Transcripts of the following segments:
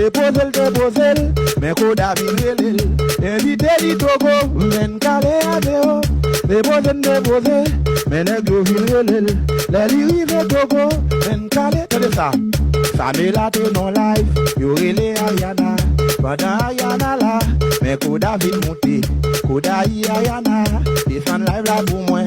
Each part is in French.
c'est poser le déposer, mais qu'on a viré invité li Togo, men calé à zéro, déposer, mais nègre viré les rive Togo, men calé, tenez ça. Ça me l'a non live, yo relé Ariana, pendant Ariana là, mais Koda vite monter, Koda y Ariana, descend live là pour moi,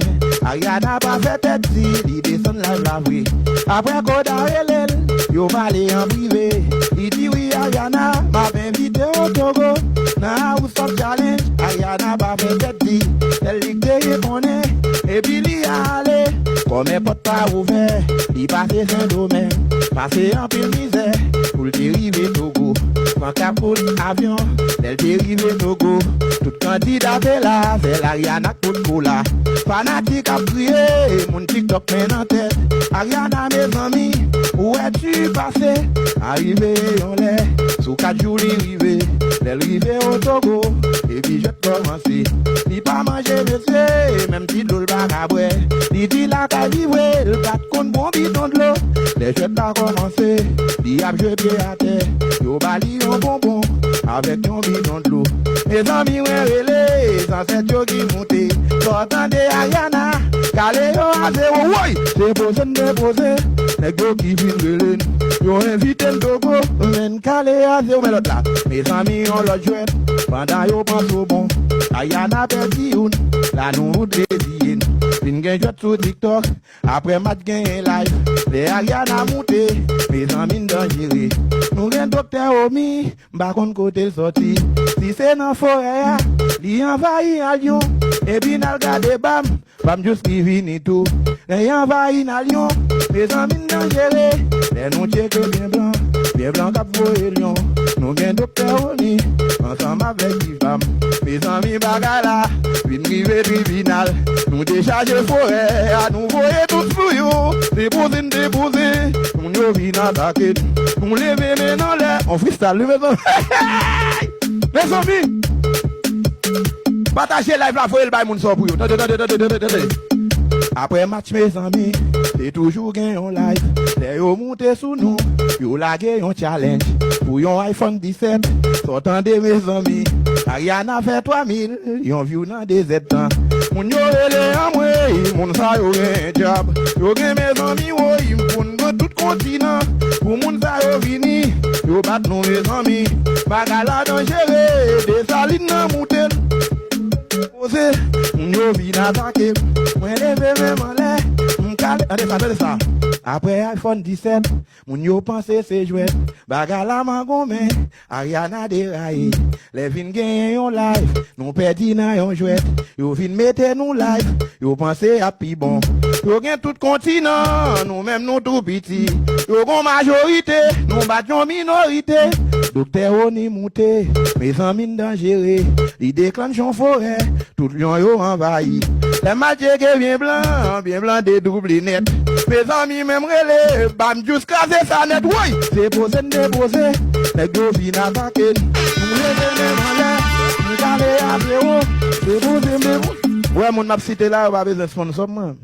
Ariana pas fait tête si, il descend live là oui. Après Koda relé, yo parlé en privé, il dit oui Ariana, m'a invité au Togo, na house of challenge, Ariana pas fait tête si, elle dit que connaît, et puis il y allé, comme un porte pas ouvert, il passe Saint-Domingue. Passer en pile misère, pour le dériver Togo. Quand cap pour avion, elle dérive Togo. Tout candidat est là, c'est l'Ariana pour là. Fanatique a prié, mon TikTok mène en tête. Ariana mes amis, où es-tu passé? Arrivé en l'air, sous 4 jours rivé. Elle rive au Togo, et puis je commencer. Ni pas manger monsieur, même si l'eau le bac à boire. Ni dit la calibré, le 4 compte bon bidon de l'eau. Les jeux pas commencé, il a jeté à terre, yo bali un bonbon, avec un bidon de l'eau. Mes amis ont relé, sans cette yo qui monté, sortant de Ariana, calé yo à zéro, oui, c'est posé, les go qui viennent relé, yo invité le Togo, men calé à zéro, mais l'autre là, mes amis ont l'autre jouet, pendant yo pense au bon, Ariana perdu une, la nous désire. Une gagne sur TikTok, après match gagne live. Les Ariana monté, mes amis dangereux. Nous gagne docteur Omi, par contre côté sorti. Si c'est dans forêt, il envahit à Lyon. Et puis n'a regardé bam, bam juste qui vient tout. Et envahit à Lyon, mes amis dangereux. Les nous check bien blanc cap voyer Lyon. Nous gagne docteur Omi, ensemble avec qui femme. Mes amis bagala, une rive tribunal. Nous décharger forêt, à nous voyer tout sous yo. Déposer, nous nous vînes attaquer. Nous lever maintenant l'air, on freestyle, lever son. Mes amis, partagez live la foyer, le bail moun sort pour yo. Après match, mes amis, c'est toujours gain en live. Les yo monté sous nous, yo lagué un challenge. Pour yon iPhone 17, sortant de mes amis. Ariana fait 3000, yon view dans des états. Moun yo relé en moi, moun sa yo gen job. Yo gen mes amis, oui, moun go tout continent. Pour moun sa yo vini, yo bat nous mes amis. Bagala dangereux, des salines nan moutel. Posé, moun yo vin attaquer. Mwen leve même en l'air, moun calé, attendez ça. Après iPhone 17, moun yo pense c'est jouet. Bagala mangome, Ariana déraillé. Les vins gagnent yon live, nous perdis nan yon jouet. Yo vin mette nous live, yo pense à pi bon. Yo gen tout continent, nous même nous tout petit. Yo gon majorité, nous battions minorité. Docteur Oni monté, mes amis dangereux. Li déclenche en forêt, tout lion yo envahi. Les matchs bien blanc des doubles net. Mes amis même relé, bam jusqu'à ça net, oui. C'est posé, déposé, les go vin attaquer. Nous lever en l'air, nous aller à zéro. C'est posé, ouais, mon m'a cité là, on va besoin de sponsor, man.